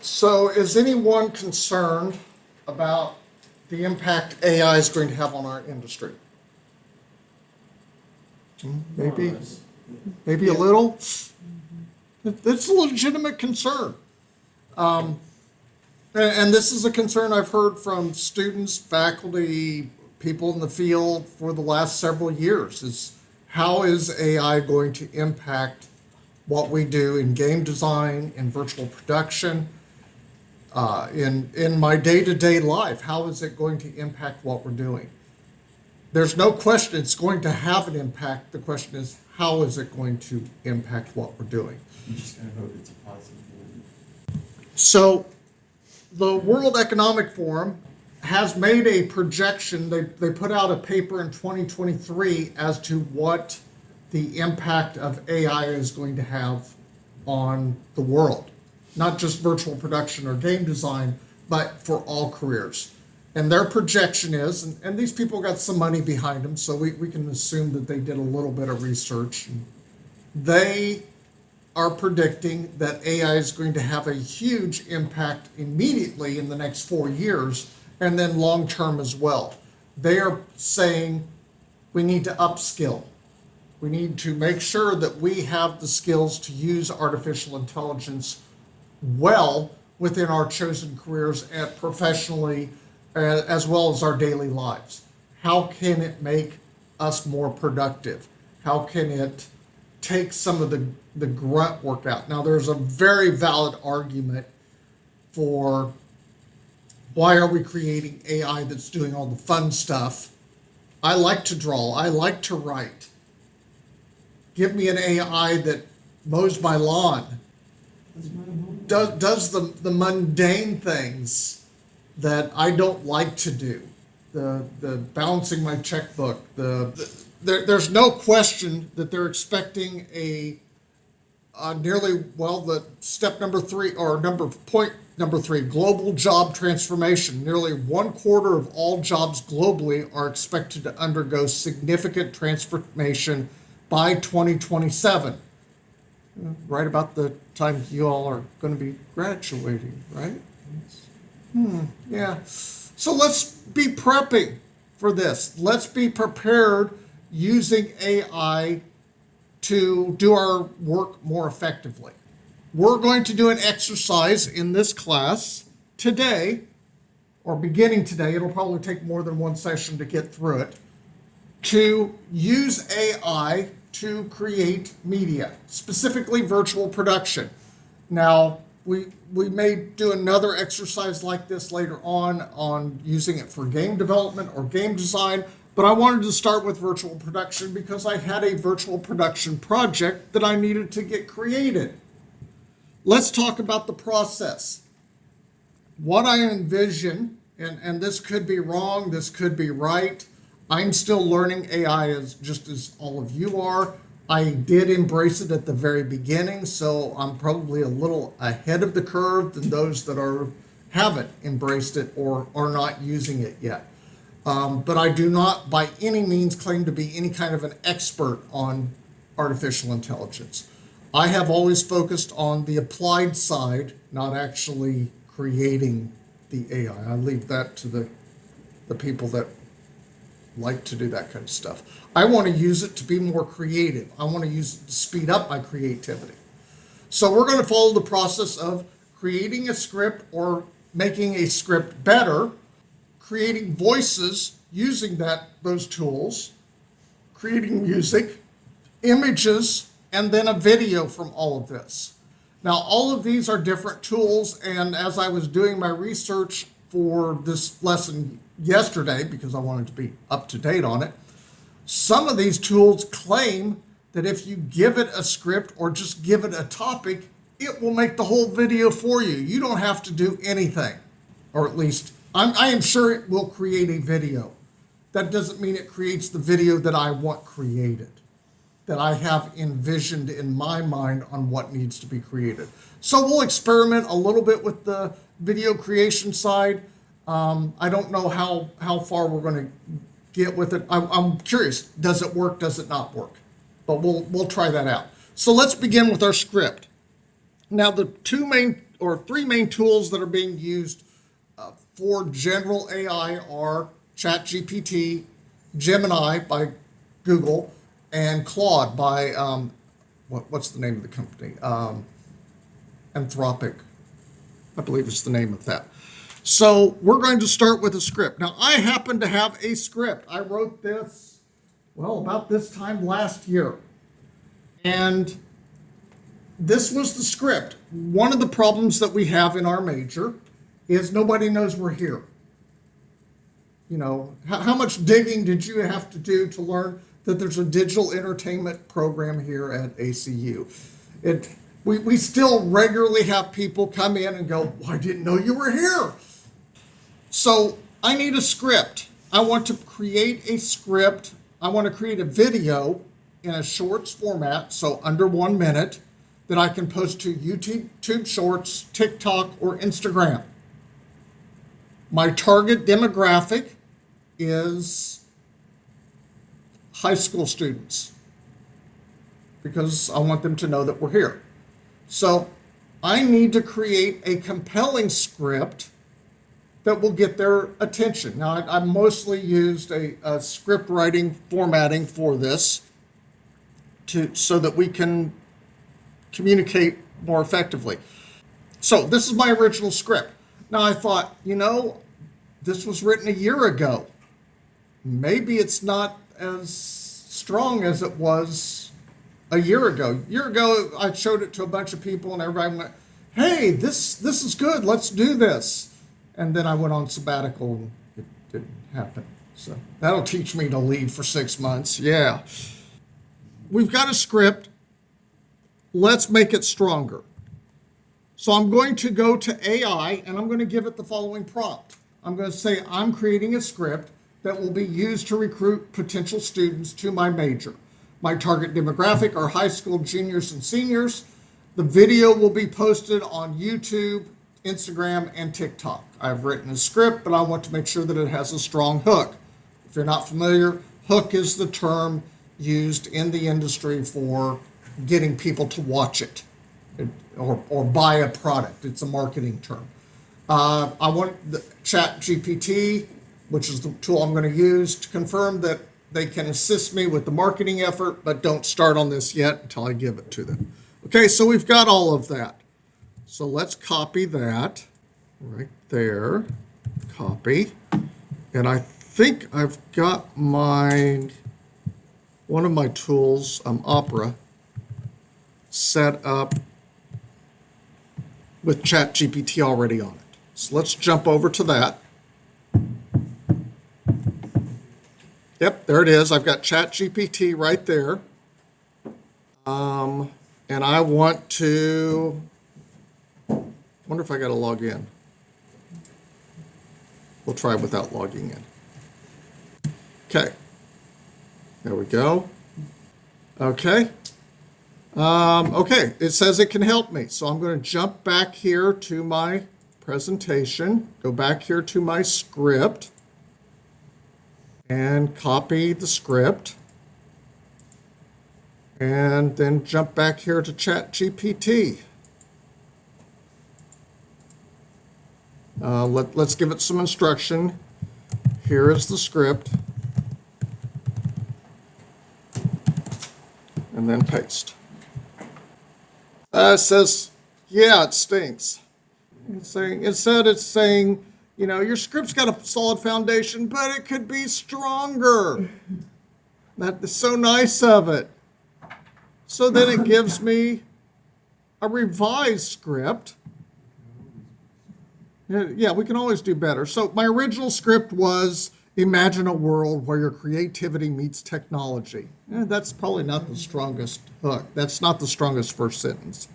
So is anyone concerned about the impact AI is going to have on our industry? Maybe, maybe a little. It's a legitimate concern. And this is a concern I've heard from students, faculty, people in the field for the last several years is how is AI going to impact what we do in game design, in virtual production, in my day-to-day life? How is it going to impact what we're doing? There's no question it's going to have an impact. The question is, how is it going to impact what we're doing? You just gotta hope it's a positive one. So the World Economic Forum has made a projection. They put out a paper in 2023 as to what the impact of AI is going to have on the world. Not just virtual production or game design, but for all careers. And their projection is, and these people got some money behind them, so we can assume that they did a little bit of research. They are predicting that AI is going to have a huge impact immediately in the next 4 years, and then long term as well. They are saying we need to upskill. We need to make sure that we have the skills to use artificial intelligence well within our chosen careers and professionally, as well as our daily lives. How can it make us more productive? How can it take some of the grunt work out? Now, there's a very valid argument for why are we creating AI that's doing all the fun stuff? I like to draw. I like to write. Give me an AI that mows my lawn, does the mundane things that I don't like to do, the balancing my checkbook. There's no question that they're expecting the step number 3 or point number 3, global job transformation. Nearly 1/4 of all jobs globally are expected to undergo significant transformation by 2027. Right about the time you all are going to be graduating, right? Yeah. So let's be prepping for this. Let's be prepared using AI to do our work more effectively. We're going to do an exercise in this class today, or beginning today. It'll probably take more than one session to get through it, to use AI to create media, specifically virtual production. Now, we may do another exercise like this later on using it for game development or game design, but I wanted to start with virtual production because I had a virtual production project that I needed to get created. Let's talk about the process. What I envision, and this could be wrong, this could be right. I'm still learning AI just as all of you are. I did embrace it at the very beginning, so I'm probably a little ahead of the curve than those that haven't embraced it or are not using it yet. But I do not by any means claim to be any kind of an expert on artificial intelligence. I have always focused on the applied side, not actually creating the AI. I leave that to the people that like to do that kind of stuff. I want to use it to be more creative. I want to use it to speed up my creativity. So we're going to follow the process of creating a script or making a script better, creating voices using those tools, creating music, images, and then a video from all of this. Now, all of these are different tools, and as I was doing my research for this lesson yesterday, because I wanted to be up to date on it, some of these tools claim that if you give it a script or just give it a topic, it will make the whole video for you. You don't have to do anything, or at least I am sure it will create a video. That doesn't mean it creates the video that I want created, that I have envisioned in my mind on what needs to be created. So we'll experiment a little bit with the video creation side. I don't know how far we're going to get with it. I'm curious, does it work, does it not work? But we'll try that out. So let's begin with our script. Now, the two main or three main tools that are being used for general AI are ChatGPT, Gemini by Google, and Claude by what's the name of the company? Anthropic, I believe is the name of that. So we're going to start with a script. Now, I happen to have a script. I wrote this, well, about this time last year. And this was the script. One of the problems that we have in our major is nobody knows we're here. You know, how much digging did you have to do to learn that there's a digital entertainment program here at ACU? We still regularly have people come in and go, well, I didn't know you were here. So I need a script. I want to create a script. I want to create a video in a shorts format, so under 1 minute, that I can post to YouTube Shorts, TikTok, or Instagram. My target demographic is high school students because I want them to know that we're here. So I need to create a compelling script that will get their attention. Now, I mostly used a script writing formatting for this so that we can communicate more effectively. So this is my original script. Now I thought, you know, this was written a year ago. Maybe it's not as strong as it was a year ago. A year ago, I showed it to a bunch of people and everybody went, hey, this is good, let's do this. And then I went on sabbatical and it didn't happen. So that'll teach me to lead for 6 months, yeah. We've got a script, let's make it stronger. So I'm going to go to AI and I'm going to give it the following prompt. I'm going to say I'm creating a script that will be used to recruit potential students to my major. My target demographic are high school juniors and seniors. The video will be posted on YouTube, Instagram, and TikTok. I've written a script, but I want to make sure that it has a strong hook. If you're not familiar, hook is the term used in the industry for getting people to watch it or buy a product. It's a marketing term. I want the ChaptGPT, which is the tool I'm going to use, to confirm that they can assist me with the marketing effort, but don't start on this yet until I give it to them. Okay, so we've got all of that. So let's copy that right there. Copy. And I think I've got one of my tools, Opera, set up with ChatGPT already on it. So let's jump over to that. Yep, there it is. I've got ChatGPT right there. And I want to, wonder if I got to log in. We'll try without logging in. Okay. There we go. Okay. Okay, it says it can help me. So I'm going to jump back here to my presentation, go back here to my script, and copy the script. And then jump back here to ChatGPT. Let's give it some instruction. Here is the script. And then paste. It says, yeah, it stinks. It's saying, you know, your script's got a solid foundation, but it could be stronger. That is so nice of it. So then it gives me a revised script. Yeah, we can always do better. So my original script was, imagine a world where your creativity meets technology. That's probably not the strongest hook. That's not the strongest first sentence.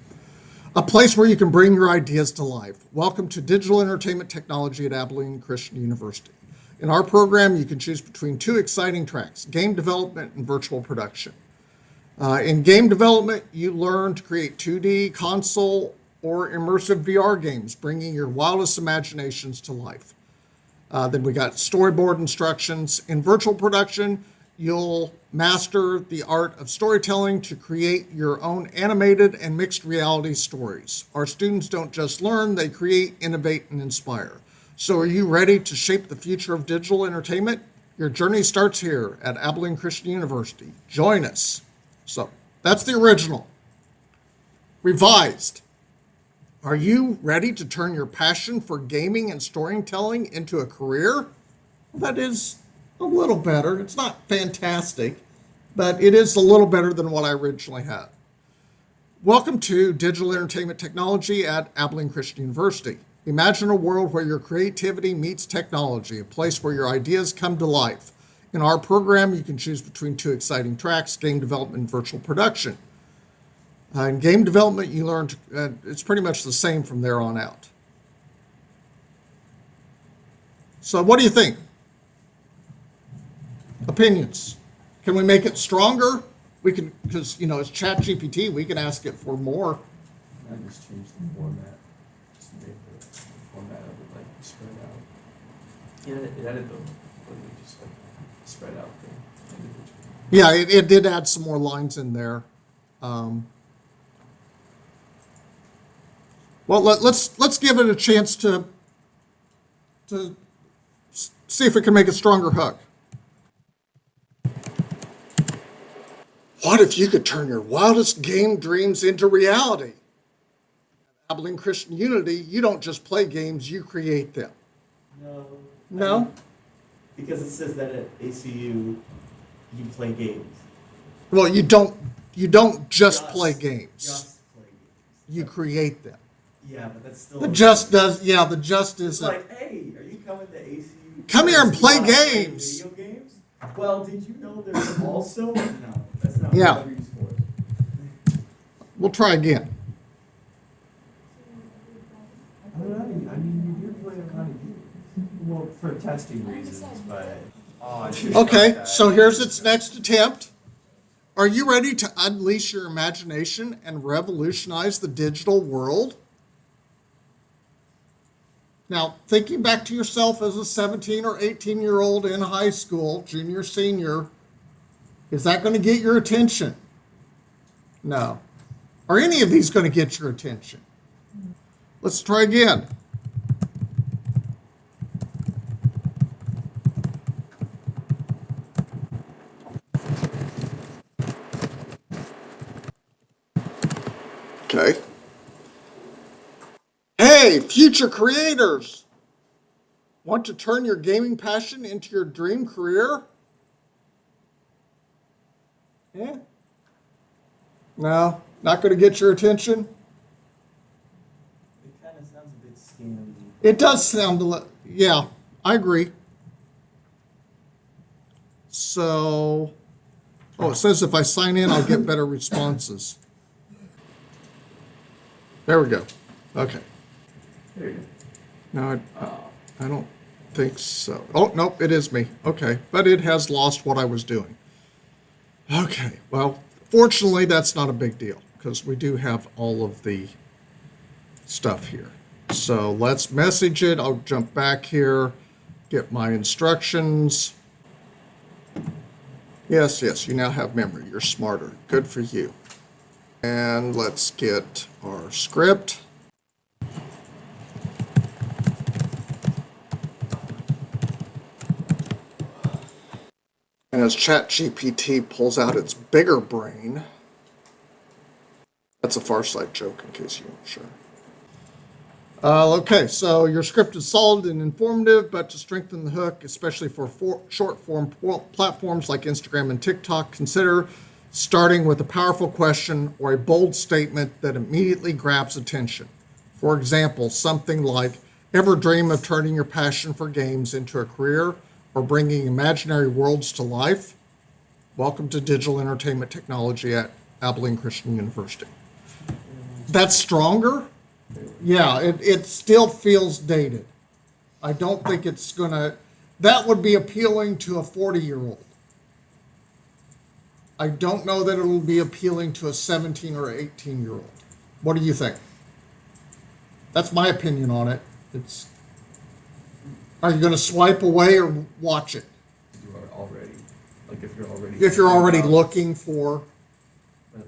A place where you can bring your ideas to life. Welcome to Digital Entertainment Technology at Abilene Christian University. In our program, you can choose between two exciting tracks, game development and virtual production. In game development, you learn to create 2D, console, or immersive VR games, bringing your wildest imaginations to life. Then we got storyboard instructions. In virtual production, you'll master the art of storytelling to create your own animated and mixed reality stories. Our students don't just learn, they create, innovate, and inspire. So are you ready to shape the future of digital entertainment? Your journey starts here at Abilene Christian University. Join us. So that's the original. Revised. Are you ready to turn your passion for gaming and storytelling into a career? That is a little better. It's not fantastic, but it is a little better than what I originally had. Welcome to Digital Entertainment Technology at Abilene Christian University. Imagine a world where your creativity meets technology, a place where your ideas come to life. In our program, you can choose between two exciting tracks, game development and virtual production. In game development, you learn it's pretty much the same from there on out. So what do you think? Opinions. Can we make it stronger? We can, because, it's ChatGPT, we can ask it for more. I just changed the format, just make the format of it like spread out. Yeah, it added the, just like spread out thing. Yeah, it did add some more lines in there. Well, let's give it a chance to see if it can make a stronger hook. What if you could turn your wildest game dreams into reality? At Abilene Christian Unity, you don't just play games, you create them. No. No? I mean, because it says that at ACU you play games. Well, you don't just play games. Just play games. You create them. Yeah, but that's still. The just isn't. It's like, hey, are you coming to ACU? Come here and play You wanna games. Video games? Well, did you know there's also no? That's not Yeah. what it's for. We'll try again. I don't know, I mean, you do play a lot of games. Well, for testing reasons, but. Okay, so here's its next attempt. Are you ready to unleash your imagination and revolutionize the digital world? Now, thinking back to yourself as a 17 or 18-year-old in high school, junior, senior, is that going to get your attention? No. Are any of these going to get your attention? Let's try again. Okay. Hey, future creators! Want to turn your gaming passion into your dream career? Yeah. No, not going to get your attention? It kind of sounds a bit scammy. It does sound yeah, I agree. So, it says if I sign in, I'll get better responses. There we go. Okay. There you No, I don't think so. Oh, nope, it is me. Okay, but it has lost what I was doing. Okay, well, fortunately, that's not a big deal because we do have all of the stuff here. So let's message it. I'll jump back here, get my instructions. Yes, you now have memory. You're smarter. Good for you. And let's get our script. And as ChatGPT pulls out its bigger brain, that's a Far Side joke in case you weren't sure. Okay, so your script is solid and informative, but to strengthen the hook, especially for short-form platforms like Instagram and TikTok, consider starting with a powerful question or a bold statement that immediately grabs attention. For example, something like, ever dream of turning your passion for games into a career or bringing imaginary worlds to life? Welcome to Digital Entertainment Technology at Abilene Christian University. That's stronger? Yeah, it still feels dated. I don't think it's gonna, that would be appealing to a 40-year-old. I don't know that it'll be appealing to a 17 or 18-year-old. What do you think? That's my opinion on it. Are you gonna swipe away or watch it? are already, like if if you're already looking for, But,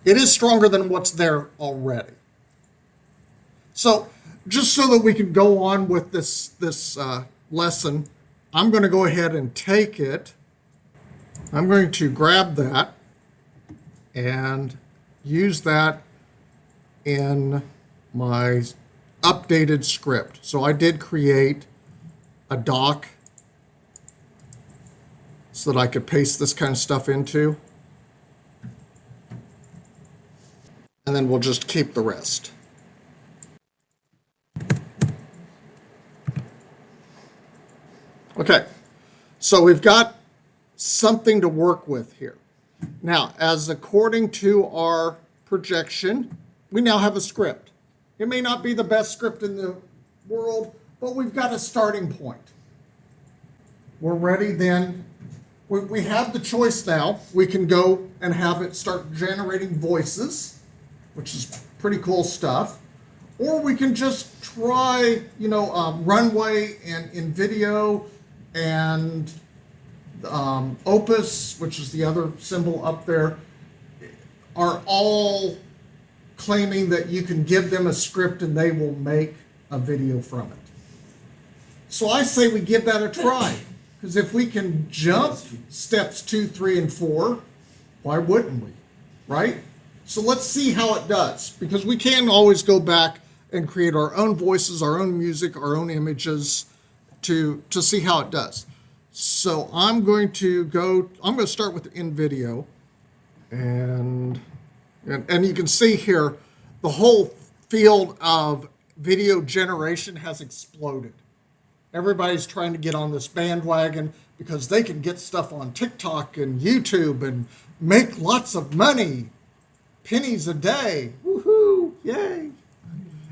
it is stronger than what's there already. So just so that we can go on with this lesson, I'm going to go ahead and take it. I'm going to grab that and use that in my updated script. So I did create a doc so that I could paste this kind of stuff into. And then we'll just keep the rest. Okay, so we've got something to work with here. Now, as according to our projection, we now have a script. It may not be the best script in the world, but we've got a starting point. We're ready then. We have the choice now. We can go and have it start generating voices, which is pretty cool stuff. Or we can just try, Runway and InVideo and Opus, which is the other symbol up there, are all claiming that you can give them a script and they will make a video from it. So I say we give that a try, because if we can jump steps 2, 3, and 4, why wouldn't we, right? So let's see how it does, because we can always go back and create our own voices, our own music, our own images to see how it does. So I'm going to start with InVideo, and you can see here the whole field of video generation has exploded. Everybody's trying to get on this bandwagon because they can get stuff on TikTok and YouTube and make lots of money, pennies a day. Woohoo! Yay!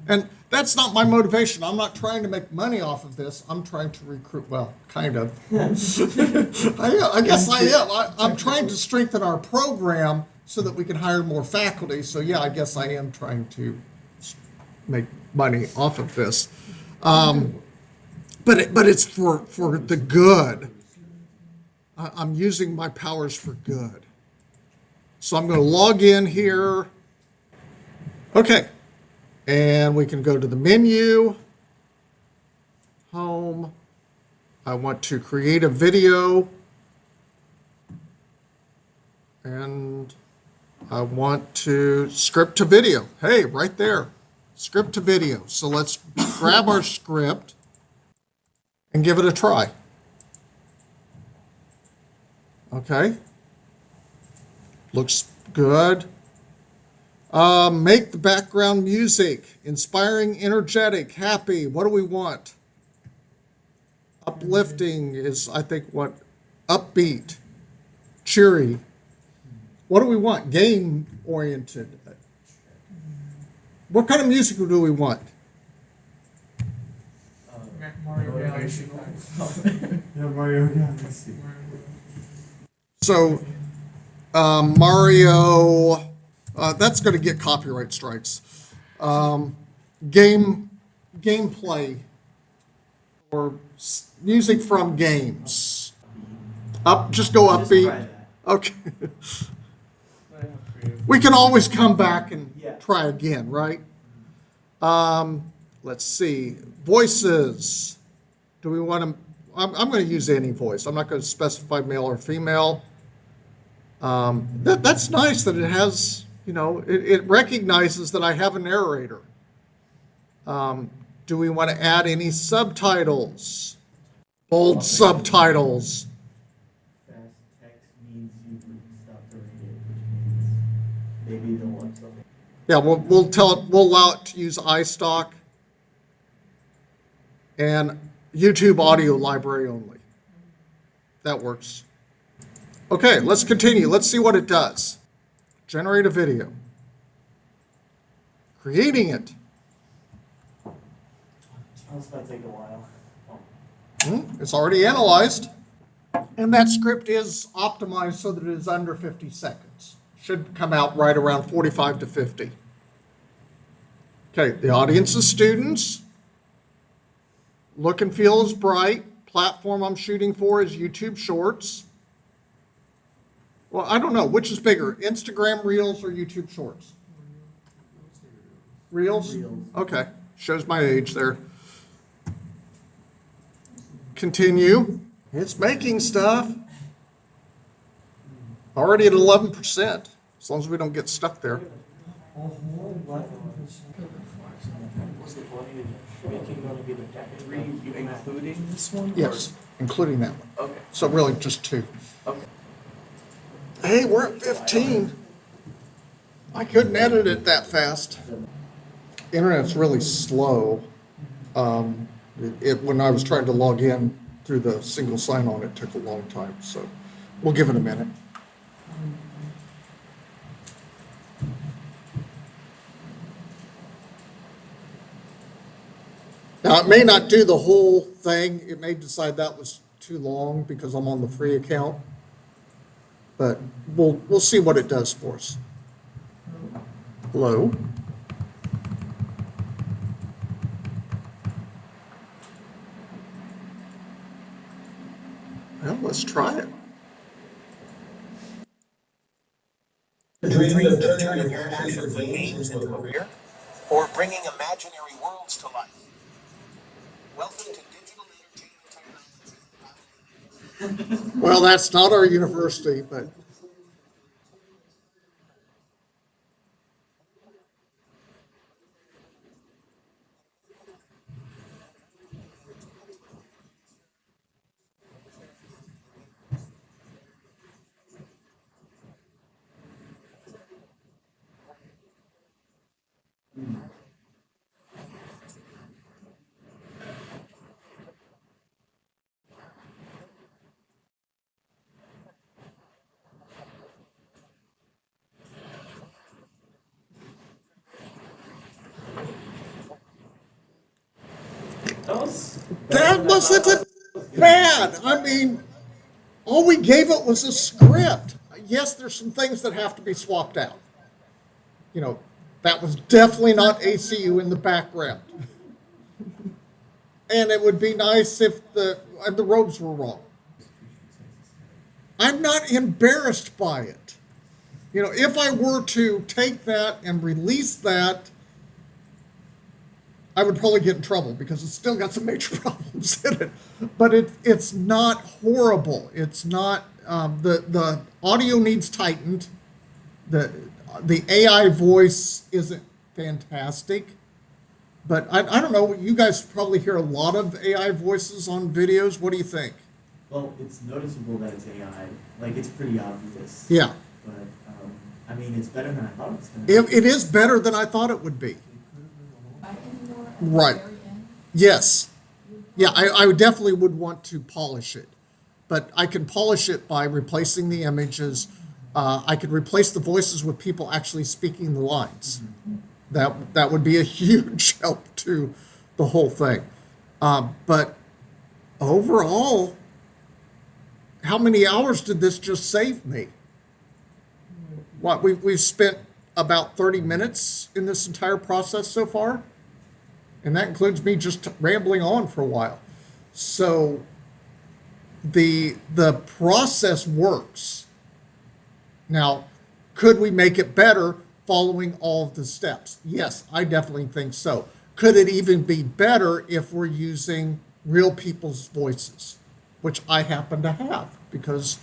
And that's not my motivation. I'm not trying to make money off of this. I'm trying to recruit, well, kind of. I guess I am. I'm trying to strengthen our program so that we can hire more faculty. So yeah, I guess I am trying to make money off of this. But it's for the good. I'm using my powers for good. So I'm going to log in here. Okay. And we can go to the menu, home. I want to create a video. And I want to script to video. Hey, right there, script to video. So let's grab our script and give it a try. Okay. Looks good. Make the background music inspiring, energetic, happy. What do we want? Uplifting is, I think, what? Upbeat, cheery. What do we want? Game oriented. What kind of music do we want? Mario Yeah, Mario, yeah, let's see. So, Mario, that's going to get copyright strikes. Gameplay or music from games. Just go Just try upbeat. that. Okay. We can always come back and Yeah. try again, right? Let's see. Voices. Do we want to? I'm going to use any voice. I'm not going to specify male or female. That's nice that it has, it recognizes that I have a narrator. Do we want to add any subtitles? Bold subtitles. Fast text means you would stop the radio, which means maybe you don't want something. Yeah, we'll allow it to use iStock and YouTube audio library only. That works. Okay, let's continue. Let's see what it does. Generate a video. Creating it. Oh, it's gonna take a while. It's already analyzed. And that script is optimized so that it is under 50 seconds. Should come out right around 45 to 50. Okay, the audience is students. Look and feel is bright. Platform I'm shooting for is YouTube Shorts. Well, I don't know, which is bigger, Instagram Reels or YouTube Shorts? Reels? Reels. Okay, shows my age there. Continue. It's making stuff. Already at 11%, as long as we don't get stuck there. A whole 11%. Was the one you're making gonna be the three, you including this one? Yes, including that one. Or- Okay, So really just 2. okay. Hey, we're at 15. I couldn't edit it that fast. Internet's really slow. When I was trying to log in through the single sign-on, it took a long time, so we'll give it a minute. Now, it may not do the whole thing. It may decide that was too long because I'm on the free account. But we'll see what it does for us. Hello? Well, let's try it. Dream of turning your passion for games into a career, or bringing imaginary worlds to life. Welcome to Digital Entertainment Technology. Well, that's not our university, but that wasn't bad. I mean, all we gave it was a script. Yes, there's some things that have to be swapped out. You know, that was definitely not ACU in the background. And it would be nice if the robes were wrong. I'm not embarrassed by it. You know, if I were to take that and release that, I would probably get in trouble because it's still got some major problems in it. But it's not horrible. It's not, the audio needs tightened. The AI voice isn't fantastic. But I don't know, you guys probably hear a lot of AI voices on videos. What do you think? Well, it's noticeable that it's AI. Like, it's pretty obvious. Yeah, But, I mean, it's better than I thought it was going to be. it is better than I thought it would be. Right. Yes. Yeah, I definitely would want to polish it. But I can polish it by replacing the images. I could replace the voices with people actually speaking the lines. That would be a huge help to the whole thing. But overall, how many hours did this just save me? What, we've spent about 30 minutes in this entire process so far? And that includes me just rambling on for a while. So the process works. Now, could we make it better following all of the steps? Yes, I definitely think so. Could it even be better if we're using real people's voices, which I happen to have, because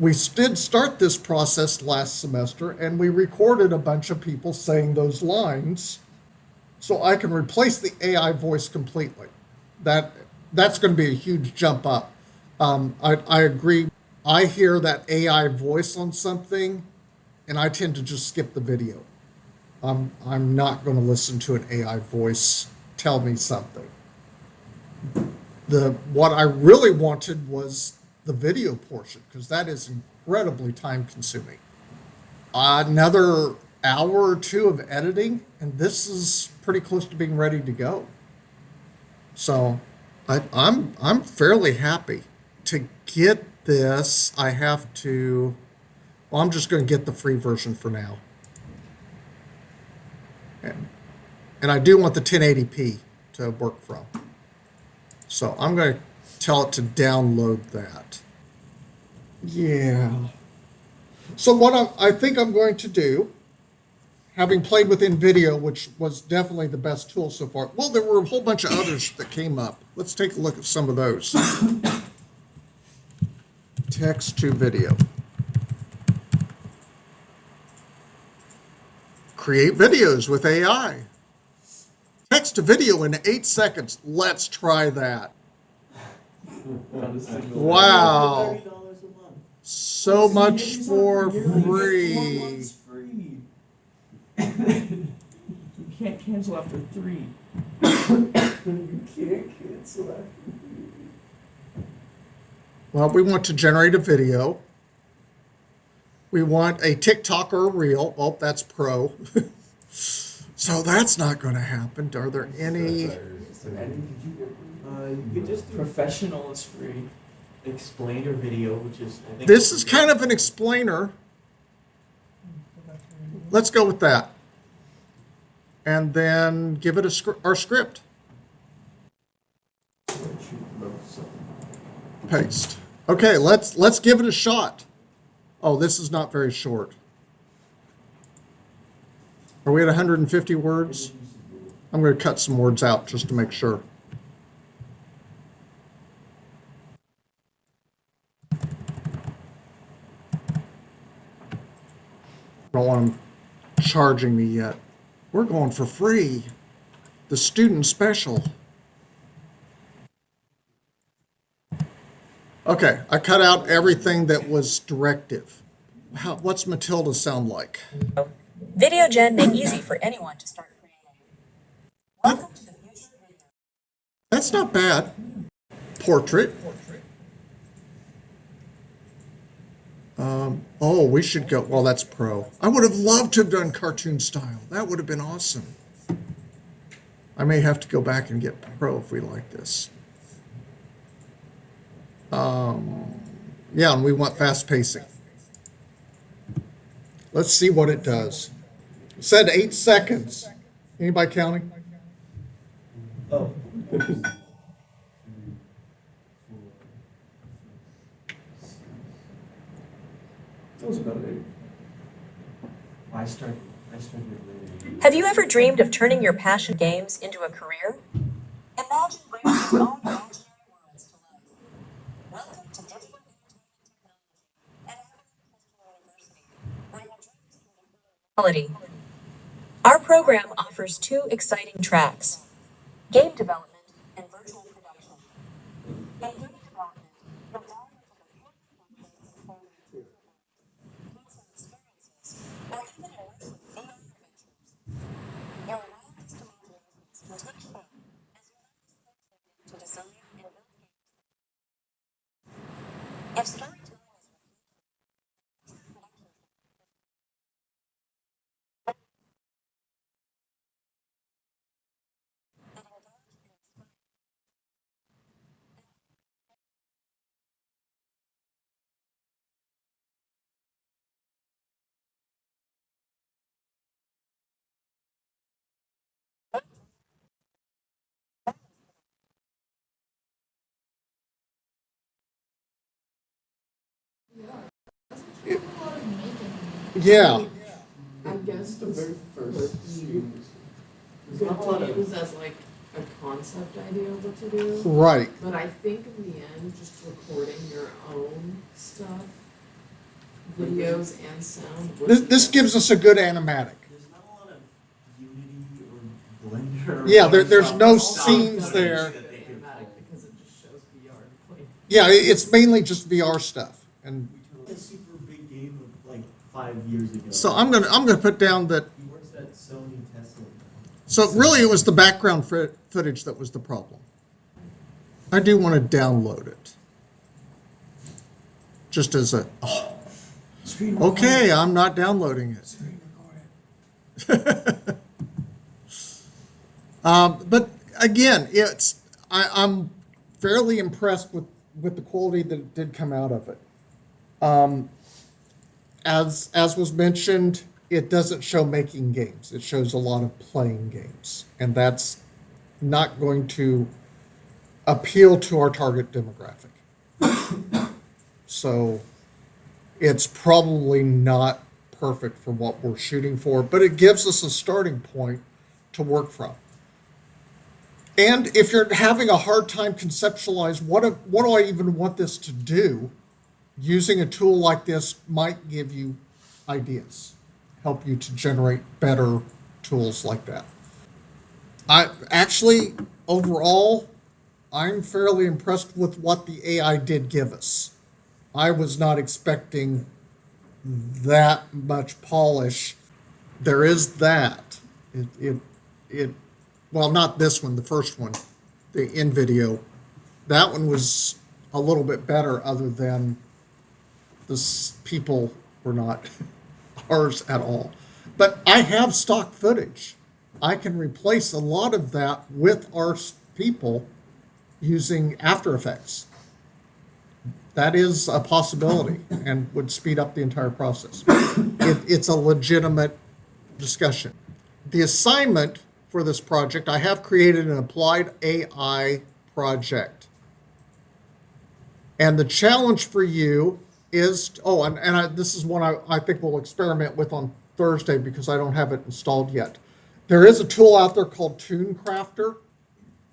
we did start this process last semester and we recorded a bunch of people saying those lines, so I can replace the AI voice completely. That's going to be a huge jump up. I agree. I hear that AI voice on something, and I tend to just skip the video. I'm not going to listen to an AI voice tell me something. What I really wanted was the video portion, because that is incredibly time consuming. Another hour or two of editing, and this is pretty close to being ready to go. So I'm fairly happy. To get this, I have to, well, I'm just going to get the free version for now. And I do want the 1080p to work from. So I'm going to tell it to download that. Yeah. So what I think I'm going to do, having played with InVideo, which was definitely the best tool so far. Well, there were a whole bunch of others that came up. Let's take a look at some of those. Text to video. Create videos with AI. Text to video in 8 seconds. Let's try that. Not a single. Wow. $30 a month. So much for Nearly 4 free. months free. You can't cancel after 3. You can't cancel after. Well, we want to generate a video. We want a TikTok or a reel. Oh, that's pro. So that's not going to happen. Are there any? Eddie, did you get You could just do professional is free. explainer video, which is, I think. This is kind of an explainer. Let's go with that. And then give it our script. Paste. Okay, let's give it a shot. Oh, this is not very short. Are we at 150 words? I'm going to cut some words out just to make sure. Don't want them charging me yet. We're going for free. The student special. Okay, I cut out everything that was directive. What's Matilda sound like? VideoGen made easy for anyone to start creating. Welcome to the future of video. That's not bad. Portrait. Oh, we should go. Well, that's pro. I would have loved to have done cartoon style. That would have been awesome. I may have to go back and get pro if we like this. Yeah, and we want fast pacing. Let's see what it does. It said 8 seconds. Anybody counting? Oh. That was about it. I started later. Have you ever dreamed of turning your passion games into a career? Imagine bringing your own imaginary worlds to life. Welcome to Digital Entertainment Technology at Harvard University, where your dreams can become reality. Our program offers 2 exciting tracks: game development and virtual production. In game development, you'll dive into the human experiences, or even immersive VR adventures. Your wildest imaginations can take shape as you learn to design and build games. If storytelling is Yeah. I guess The this very first scene There's not a lot good to of. use as like a concept idea of what to do. Right. But I think in the end, just recording your own stuff, videos and sound. This gives us a good animatic. There's not a lot of Unity or Blender. Yeah, or there's stuff. no Stuff scenes that there. they can Animatic pull. because it just shows VR play. Yeah, it's mainly just VR stuff. And We took a super big game of like 5 years ago. so I'm gonna put down that. He works at Sony Tesla. So really, it was the background footage that was the problem. I do want to download it. Just as a, oh, okay, I'm not downloading it. But again, I'm fairly impressed with the quality that did come out of it. As was mentioned, it doesn't show making games. It shows a lot of playing games, and that's not going to appeal to our target demographic. So It's probably not perfect for what we're shooting for, but it gives us a starting point to work from. And if you're having a hard time conceptualize what do I even want this to do, using a tool like this might give you ideas, help you to generate better tools like that. Overall, I'm fairly impressed with what the AI did give us. I was not expecting that much polish. There is that. Well, not this one, the first one, the InVideo. That one was a little bit better, other than people were not ours at all. But I have stock footage. I can replace a lot of that with our people using After Effects. That is a possibility and would speed up the entire process. It's a legitimate discussion. The assignment for this project, I have created an applied AI project. And the challenge for you is, this is one I think we'll experiment with on Thursday because I don't have it installed yet. There is a tool out there called Toon Crafter,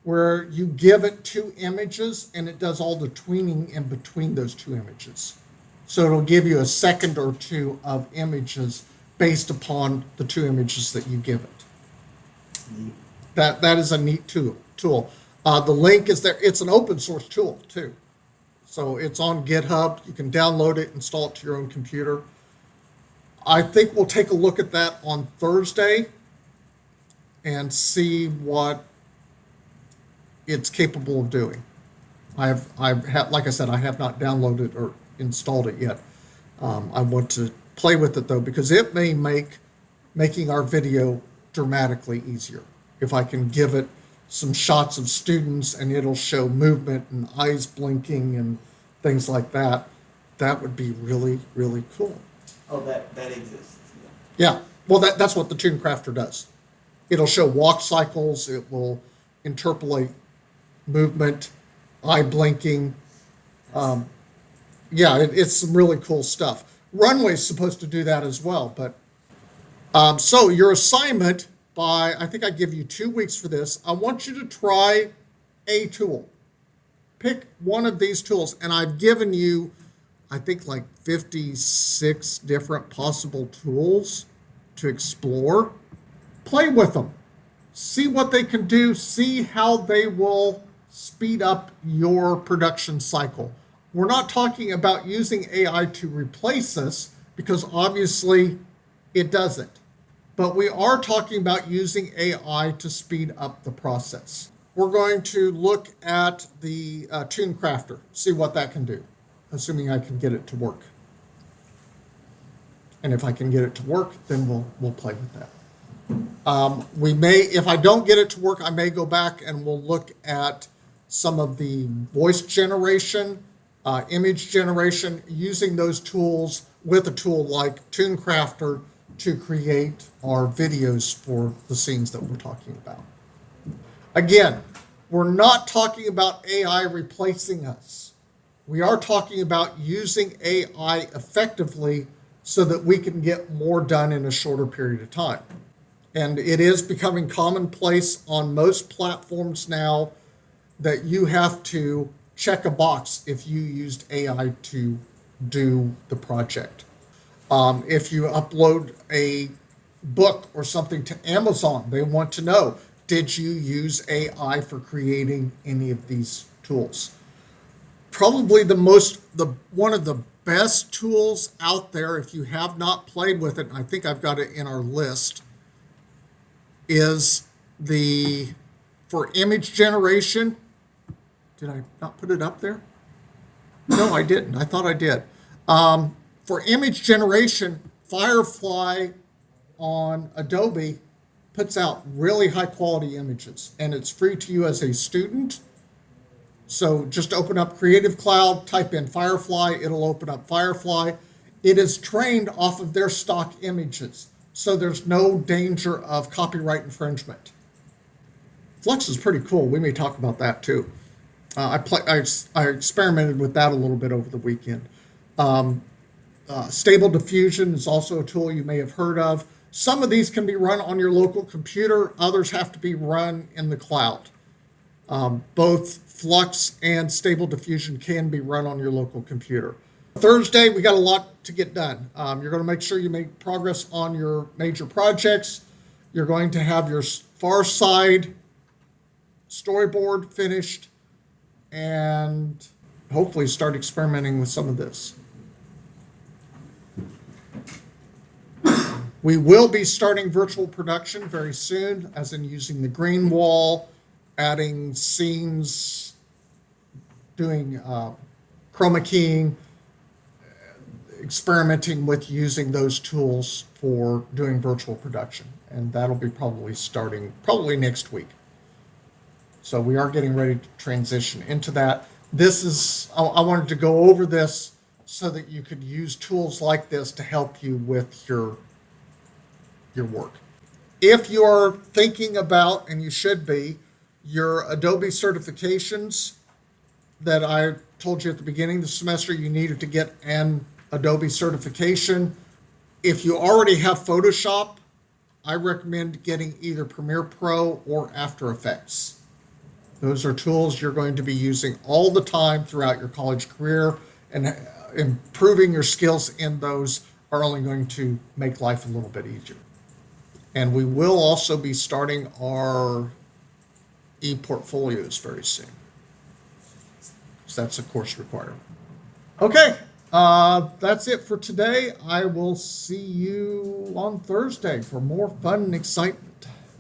where you give it 2 images and it does all the tweening in between those 2 images. So it'll give you a second or 2 of images based upon the 2 images that you give it. Neat. That is a neat tool. The link is there. It's an open source tool too. So it's on GitHub. You can download it, install it to your own computer. I think we'll take a look at that on Thursday and see what it's capable of doing. Like I said, I have not downloaded or installed it yet. I want to play with it though, because it may make making our video dramatically easier. If I can give it some shots of students and it'll show movement and eyes blinking and things like that, that would be really, really cool. Oh, that exists. Yeah, well, that's what the Toon Crafter does. It'll show walk cycles, it will interpolate movement, eye blinking. It's some really cool stuff. Runway's supposed to do that as well, but so your assignment, I think I give you 2 weeks for this. I want you to try a tool. Pick one of these tools, and I've given you, I think, like 56 different possible tools to explore. Play with them. See what they can do. See how they will speed up your production cycle. We're not talking about using AI to replace us, because obviously it doesn't. But we are talking about using AI to speed up the process. We're going to look at the Toon Crafter, see what that can do, assuming I can get it to work. And if I can get it to work, then we'll play with that. If I don't get it to work, I may go back and we'll look at some of the voice generation, image generation, using those tools with a tool like Toon Crafter to create our videos for the scenes that we're talking about. Again, we're not talking about AI replacing us. We are talking about using AI effectively so that we can get more done in a shorter period of time. And it is becoming commonplace on most platforms now that you have to check a box if you used AI to do the project. If you upload a book or something to Amazon, they want to know, did you use AI for creating any of these tools? Probably one of the best tools out there, if you have not played with it, and I think I've got it in our list, is for image generation. Did I not put it up there? No, I didn't. I thought I did. For image generation, Firefly on Adobe puts out really high quality images, and it's free to you as a student. So just open up Creative Cloud, type in Firefly, it'll open up Firefly. It is trained off of their stock images, so there's no danger of copyright infringement. Flux is pretty cool. We may talk about that too. I experimented with that a little bit over the weekend. Stable Diffusion is also a tool you may have heard of. Some of these can be run on your local computer. Others have to be run in the cloud. Both Flux and Stable Diffusion can be run on your local computer. Thursday, we got a lot to get done. You're going to make sure you make progress on your major projects. You're going to have your far side storyboard finished and hopefully start experimenting with some of this. We will be starting virtual production very soon, as in using the green wall, adding scenes, doing chroma keying, experimenting with using those tools for doing virtual production. And that'll be probably starting next week. So we are getting ready to transition into that. I wanted to go over this so that you could use tools like this to help you with your work. If you're thinking about, and you should be, your Adobe certifications that I told you at the beginning of the semester you needed to get an Adobe certification. If you already have Photoshop, I recommend getting either Premiere Pro or After Effects. Those are tools you're going to be using all the time throughout your college career, and improving your skills in those are only going to make life a little bit easier. And we will also be starting our e-portfolios very soon. So that's a course requirement. Okay, that's it for today. I will see you on Thursday for more fun and exciting